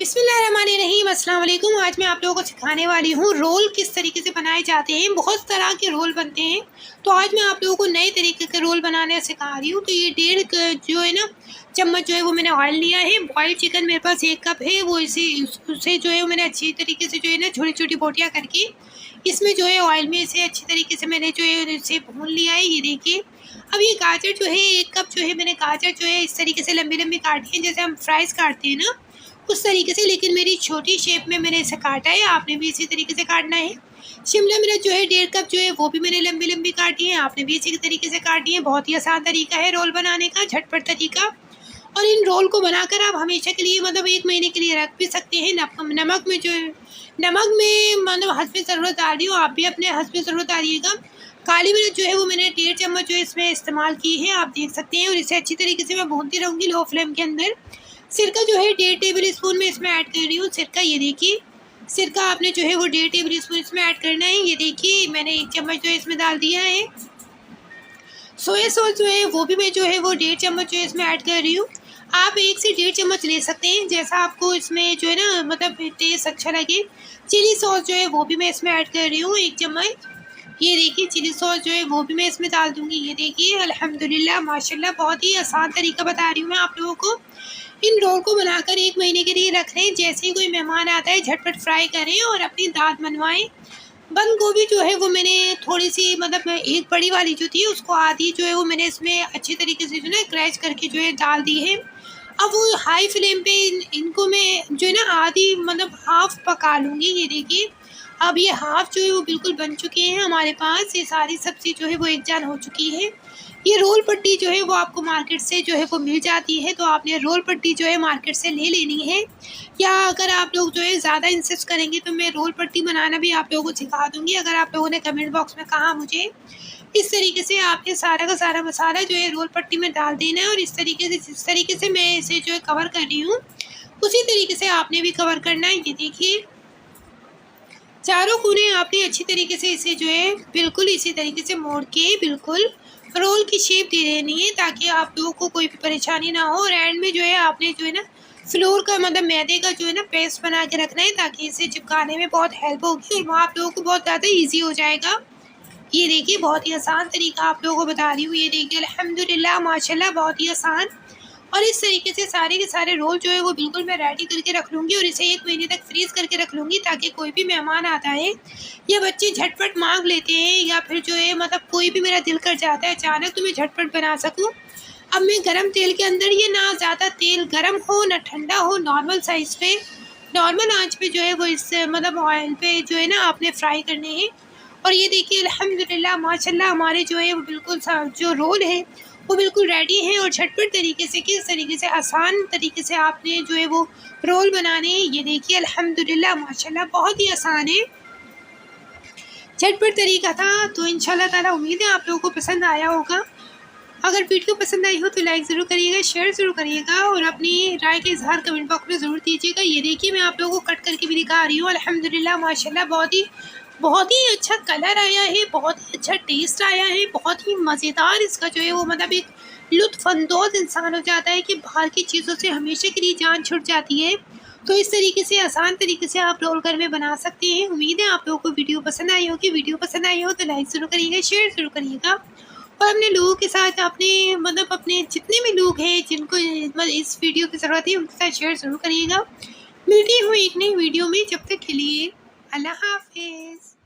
बिस्मिल्लाहिर्रहमानिर्रहीम, अस्सलाम वालेकुम। आज मैं आप लोगों को सिखाने वाली हूँ रोल किस तरीके से बनाए जाते हैं। बहुत तरह के रोल बनते हैं, तो आज मैं आप लोगों को नए तरीके के रोल बनाने सिखा रही हूँ। तो ये जो है ना चम्मच जो है वो मैंने ऑयल लिया है। बॉइल्ड चिकन मेरे पास 1 कप है, वो उसे जो है मैंने अच्छी तरीके से जो है ना छोटी छोटी बोटियाँ करके इसमें जो है ऑयल में इसे अच्छी तरीके से मैंने जो है इसे भून लिया है। ये देखिए, अब ये गाजर जो है 1 कप जो है मैंने गाजर जो है इस तरीके से लंबी लंबी काटी है, जैसे हम फ्राइज़ काटते हैं ना उस तरीके से, लेकिन मेरी छोटी शेप में मैंने इसे काटा है। आपने भी इसी तरीके से काटना है। शिमला मिर्च जो है 1.5 कप जो है वो भी मैंने लंबी लंबी काटी है। आपने भी इसी तरीके से काटी है। बहुत ही आसान तरीका है रोल बनाने का, झटपट तरीका। और इन रोल को बनाकर आप हमेशा के लिए मतलब 1 महीने के लिए रख भी सकते हैं। नमक में जो है नमक में मतलब हस्बे ज़रूरत डाल रही हूँ, आप भी अपने हस्बे ज़रूरत डालिएगा। काली मिर्च जो है वो मैंने 1.5 चम्मच जो है इसमें इस्तेमाल की है, आप देख सकते हैं। और इसे अच्छी तरीके से मैं भूनती रहूँगी लो फ्लेम के अंदर। सिरका जो है 1.5 टेबल स्पून में इसमें ऐड कर रही हूँ। सिरका, ये देखिए, सिरका आपने जो है वो 1.5 टेबल स्पून इसमें ऐड करना है। ये देखिए, मैंने 1 चम्मच जो है इसमें डाल दिया है। सोया सॉस जो है वो भी मैं जो है वो 1.5 चम्मच जो है इसमें ऐड कर रही हूँ। आप 1 से 1.5 चम्मच ले सकते हैं, जैसा आपको इसमें जो है ना मतलब टेस्ट अच्छा लगे। चिली सॉस जो है वो भी मैं इसमें ऐड कर रही हूँ 1 चम्मच। ये देखिए, चिली सॉस जो है वो भी मैं इसमें डाल दूँगी। ये देखिए, अल्हम्दुलिल्लाह माशाल्लाह, बहुत ही आसान तरीका बता रही हूँ मैं आप लोगों को। इन रोल को बनाकर 1 महीने के लिए रख लें। जैसे ही कोई मेहमान आता है झटपट फ्राई करें और अपनी दाँत मनवाएँ। बंद गोभी जो है वो मैंने थोड़ी-सी मतलब एक बड़ी वाली जो थी उसको आधी जो है वो मैंने इसमें अच्छी तरीके से जो है ना क्रैश करके जो है डाल दी है। अब वो हाई फ्लेम पे इनको मैं जो है ना आधी मतलब हाफ़ पका लूँगी। ये देखिए, अब ये हाफ़ जो है वो बिल्कुल बन चुके हैं हमारे पास। ये सारी सब्ज़ी जो है वो एक जान हो चुकी है। ये रोल पट्टी जो है वो आपको मार्केट से जो है वो मिल जाती है, तो आपने रोल पट्टी जो है मार्केट से ले लेनी है। या अगर आप लोग जो है ज़्यादा इंसिस्ट करेंगे तो मैं रोल पट्टी बनाना भी आप लोगों को सिखा दूँगी। अगर आप लोगों ने कमेंट बॉक्स में कहा मुझे, इस तरीके से आपने सारा का सारा मसाला जो है रोल पट्टी में डाल देना है। और इस तरीके से जिस तरीके से मैं इसे जो है कवर कर रही हूँ, उसी तरीके से आपने भी कवर करना है। ये देखिए, चारों कोने आपने अच्छी तरीके से इसे जो है बिल्कुल इसी तरीके से मोड़ के बिल्कुल रोल की शेप दे देनी है, ताकि आप लोगों को कोई भी परेशानी ना हो। और एंड में जो है आपने जो है ना फ्लोर का मतलब मैदे का जो है ना पेस्ट बना के रखना है, ताकि इसे चिपकाने में बहुत हेल्प होगी और वो आप लोगों को बहुत ज़्यादा ईजी हो जाएगा। ये देखिए, बहुत ही आसान तरीका आप लोगों को बता रही हूँ। ये देखिए, अल्हम्दुलिल्लाह माशाल्लाह, बहुत ही आसान। और इस तरीके से सारे के सारे रोल जो है वो बिल्कुल मैं रेडी करके रख लूँगी और इसे 1 महीने तक फ्रीज़ करके रख लूँगी, ताकि कोई भी मेहमान आता है या बच्चे झटपट मांग लेते हैं या फिर जो है मतलब कोई भी मेरा दिल कर जाता है अचानक, तो मैं झटपट बना सकूँ। अब मैं गरम तेल के अंदर, ये ना ज़्यादा तेल गरम हो ना ठंडा हो, नॉर्मल साइज़ पे नॉर्मल आंच पे जो है वो इस मतलब ऑयल पे जो है ना आपने फ्राई करने हैं। और ये देखिए, अल्हम्दुलिल्लाह माशाल्लाह, हमारे जो है वो बिल्कुल जो रोल है वो बिल्कुल रेडी है। और झटपट तरीके से, किस तरीके से आसान तरीके से आपने जो है वो रोल बनाने हैं। ये देखिए, अल्हम्दुलिल्लाह माशाल्लाह, बहुत ही आसान है, झटपट तरीका था। तो इंशाल्लाह ताला उम्मीद है आप लोगों को पसंद आया होगा। अगर वीडियो पसंद आई हो तो लाइक ज़रूर करिएगा, शेयर ज़रूर करिएगा और अपनी राय का इज़हार कमेंट बॉक्स में ज़रूर दीजिएगा। ये देखिए, मैं आप लोगों को कट करके भी दिखा रही हूँ। अल्हम्दुलिल्लाह माशाल्लाह, बहुत ही अच्छा कलर आया है, बहुत ही अच्छा टेस्ट आया है, बहुत ही मज़ेदार इसका जो है वो मतलब एक लुत्फ़अंदोज़ इंसान हो जाता है कि बाहर की चीज़ों से हमेशा के लिए जान छुट जाती है। तो इस तरीके से आसान तरीके से आप रोल घर में बना सकते हैं। उम्मीद है आप लोगों को वीडियो पसंद आई होगी। वीडियो पसंद आई हो तो लाइक ज़रूर करिएगा, शेयर ज़रूर करिएगा और अपने लोगों के साथ, अपने मतलब अपने जितने भी लोग हैं जिनको मतलब इस वीडियो की ज़रूरत है उनके साथ शेयर ज़रूर करिएगा। मिलती हूँ एक नई वीडियो में, जब तक के लिए अल्लाह हाफ़िज़।